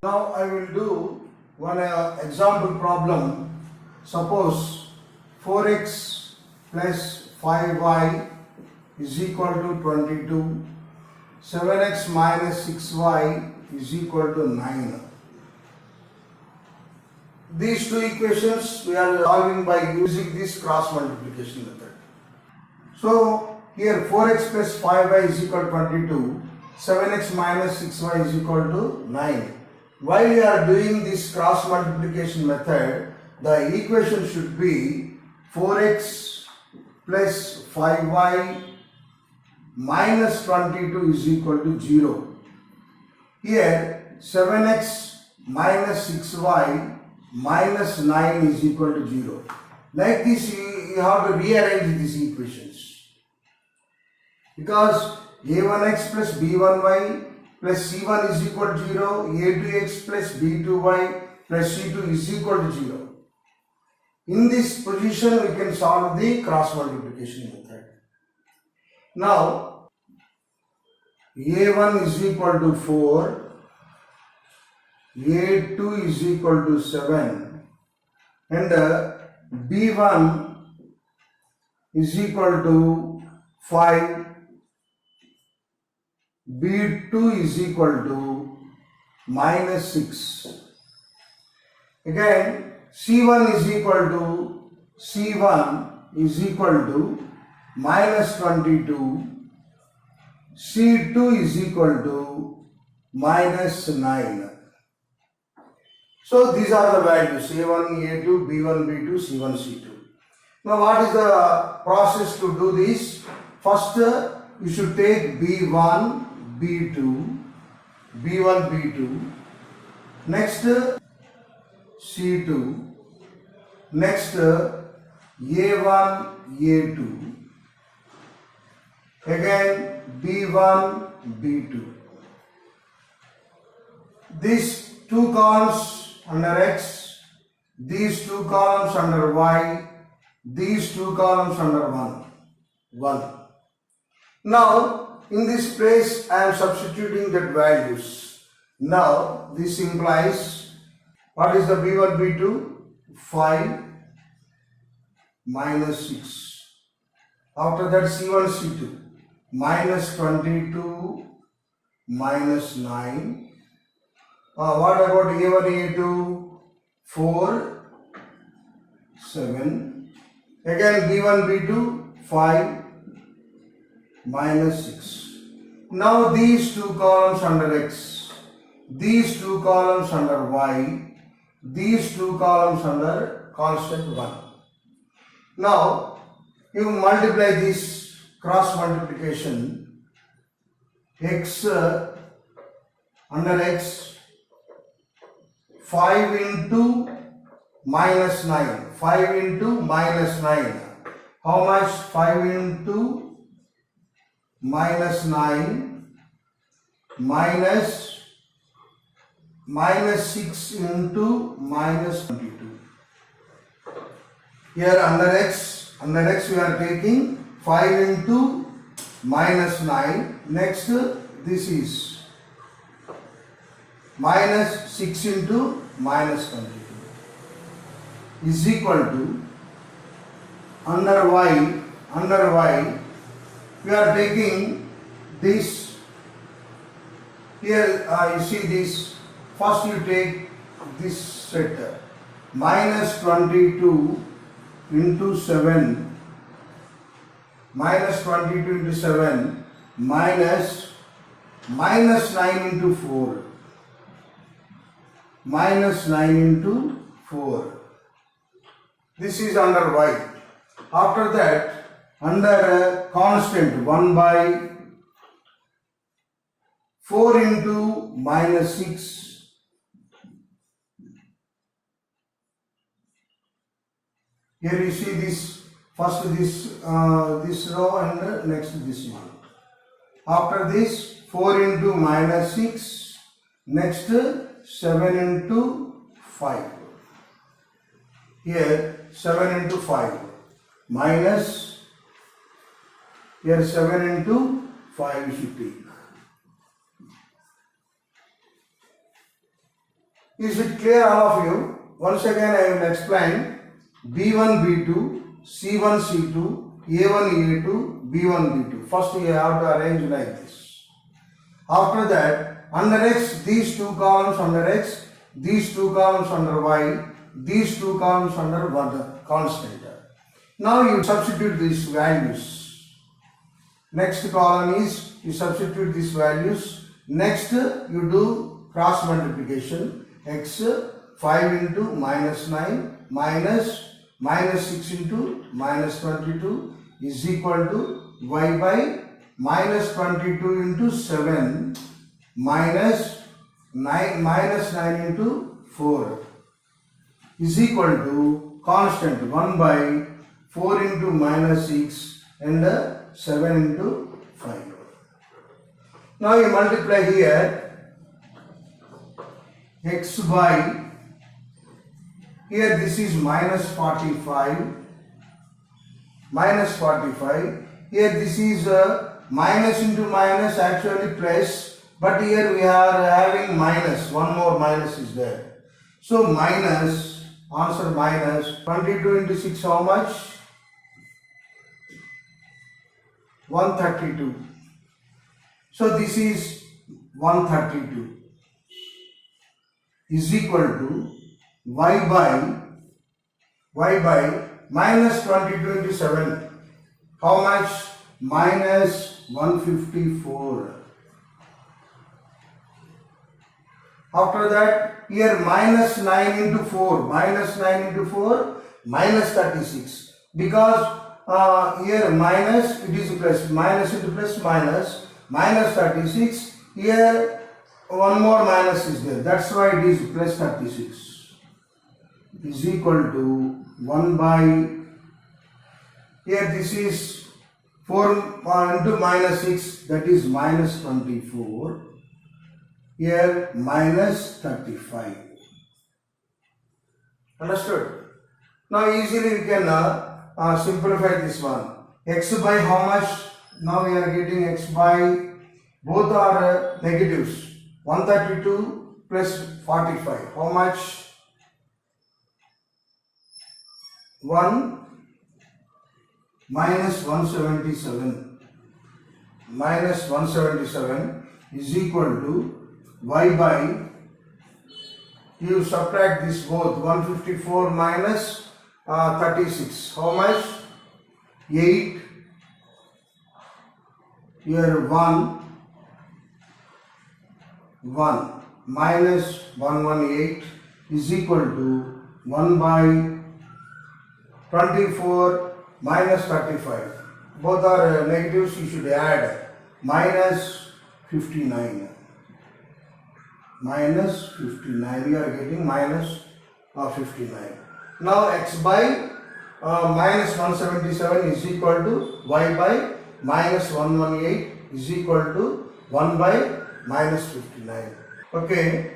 Now I will do one example problem. Suppose 4x plus 5y is equal to 22, 7x minus 6y is equal to 9. These two equations we are solving by using this cross multiplication method. So here 4x plus 5y is equal to 22, 7x minus 6y is equal to 9. While you are doing this cross multiplication method, the equation should be 4x plus 5y minus 22 is equal to 0. Here 7x minus 6y minus 9 is equal to 0. Like this you have to rearrange these equations. Because a1x plus b1y plus c1 is equal to 0, a2x plus b2y plus c2 is equal to 0. In this position we can solve the cross multiplication method. Now a1 is equal to 4, a2 is equal to 7 and b1 is equal to 5, b2 is equal to minus 6. Again c1 is equal to minus 22, c2 is equal to minus 9. So these are the values a1, a2, b1, b2, c1, c2. Now what is the process to do this? First you should take b1, b2, b1, b2, next c2, next a1, a2, again b1, b2. These two columns under x, these two columns under y, these two columns under 1. Now in this place I am substituting that values. Now this implies, what is the b1, b2? 5 minus 6. After that c1, c2 minus 22 minus 9. What about a1, a2? 4, 7. Again b1, b2? 5 minus 6. Now these two columns under x, these two columns under y, these two columns under constant 1. Now you multiply this cross multiplication, x under x, 5 into minus 9, 5 into minus 9. How much? 5 into minus 9 minus 6 into minus 22. Here under x we are taking 5 into minus 9. Next this is minus 6 into minus 22 is equal to under y we are taking this. Here you see this. First you take this set, minus 22 into 7, minus 22 into 7 minus 9 into 4, minus 9 into 4. This is under y. After that under constant 1 by 4 into minus 6. Here you see this, first this row and next this one. After this 4 into minus 6, next 7 into 5. Here 7 into 5 minus, here 7 into 5 you should take. Is it clear, all of you? Once again I will explain. B1, B2, C1, C2, A1, A2, B1, B2. First you have to arrange like this. After that, under X, these two columns under X, these two columns under Y, these two columns under one constant. Now you substitute these values. Next column is you substitute these values. Next you do cross multiplication. X 5 into minus 9 minus 6 into minus 22 is equal to Y by minus 22 into 7 minus 9 into 4 is equal to constant 1 by 4 into minus 6 and 7 into 5. Now you multiply here x by, here this is minus 45, here this is minus into minus, actually plus, but here we are having minus, one more minus is there. So minus, answer minus 22 into 6 how much? 132. So this is 132 is equal to y by minus 22 into 7. How much? Minus 154. After that, here minus 9 into 4, minus 36. Because here minus, it is plus, minus into plus minus 36. Here one more minus is there. That's why it is plus 36 is equal to 1 by, here this is 4 into minus 6, that is minus 24. Here minus 35. Understood? Now easily we can simplify this one. X by how much? Now we are getting x by, both are negatives. 132 plus 45. How much? 1 minus 177. Minus 177 is equal to y by, you subtract this both, 154 minus 36. How much? 8. Here 1 minus 118 is equal to 1 by 24 minus 35. Both are negatives, you should add minus 59. Minus 59, you are getting minus 59. Now x by minus 177 is equal to y by minus 118 is equal to 1 by minus 59. Okay,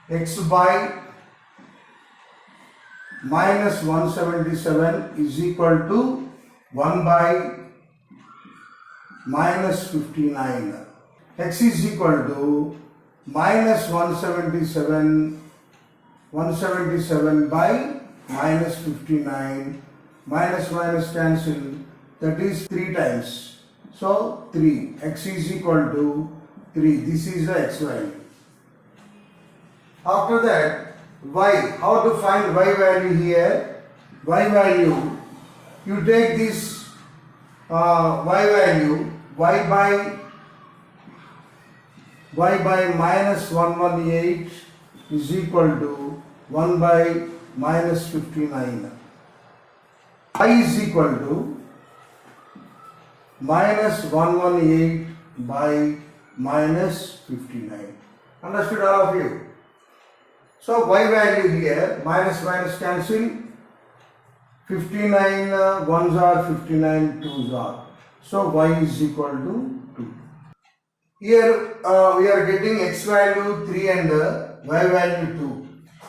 x by minus 177 is equal to 1 by minus 59. X is equal to minus 177 by minus 59, minus cancel, that is 3 times. So 3, x is equal to 3, this is the x value. After that, y, how to find y value here? Y value, you take this y value, y by minus 118 is equal to 1 by minus 59. Y is equal to minus 118 by minus 59. Understood, all of you? So y value here, minus cancel, 59 ones are, 59 twos are. So y is equal to 2. Here we are getting x value 3 and y value 2.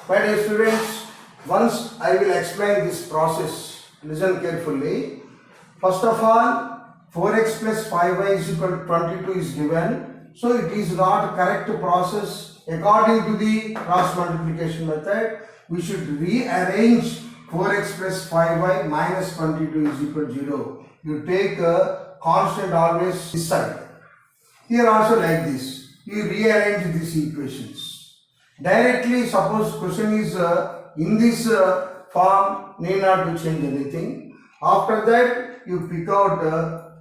My dear students, once I will explain this process, listen carefully. First of all, 4x plus 5y is equal to 22 is given. So it is not correct process according to the cross multiplication method, we should rearrange 4x plus 5y minus 22 is equal to 0. You take a constant always this side. Here also like this. You rearrange these equations. Directly, suppose question is in this form, need not to change anything. After that, you pick out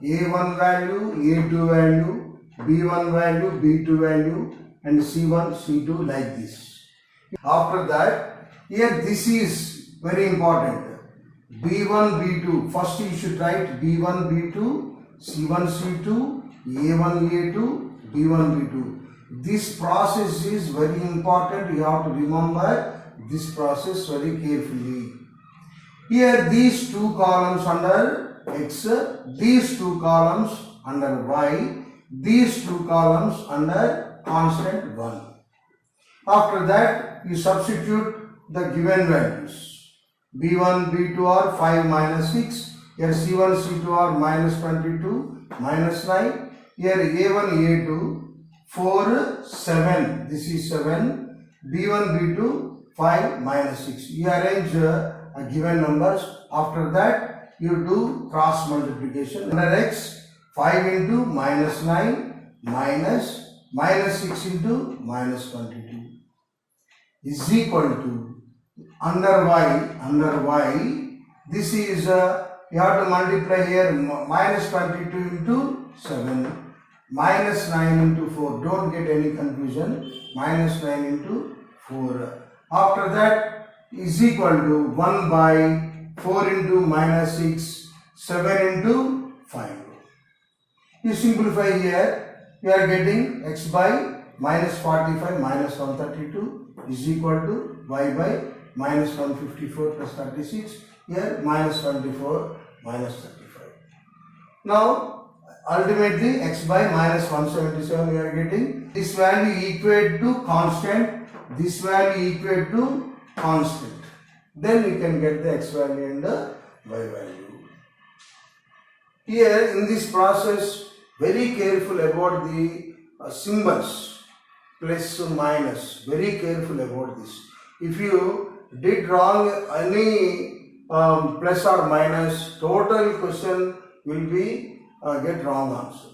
A1 value, A2 value, B1 value, B2 value, and C1, C2 like this. After that, here this is very important. B1, B2. First you should write B1, B2, C1, C2, A1, A2, B1, B2. This process is very important. You have to remember this process very carefully. Here these two columns under X, these two columns under Y, these two columns under constant 1. After that, you substitute the given values. B1, B2 are 5 minus 6. Here C1, C2 are minus 22, minus 9. Here A1, A2, 4, 7. This is 7. B1, B2, 5 minus 6. You arrange given numbers. After that, you do cross multiplication. Under X, 5 into minus 9 minus 6 into minus 22 is equal to under y, this is you have to multiply here minus 22 into 7, minus 9 into 4, don't get any confusion, minus 9 into 4. After that is equal to 1 by 4 into minus 6, 7 into 5. You simplify here, you are getting x by minus 45 minus 132 is equal to y by minus 154 plus 36, here minus 24 minus 35. Now ultimately x by minus 177 we are getting. This value equate to constant, this value equate to constant. Then you can get the x value and the y value. Here in this process, very careful about the symbols, plus or minus, very careful about this. If you did wrong any plus or minus, total question will be get wrong answer.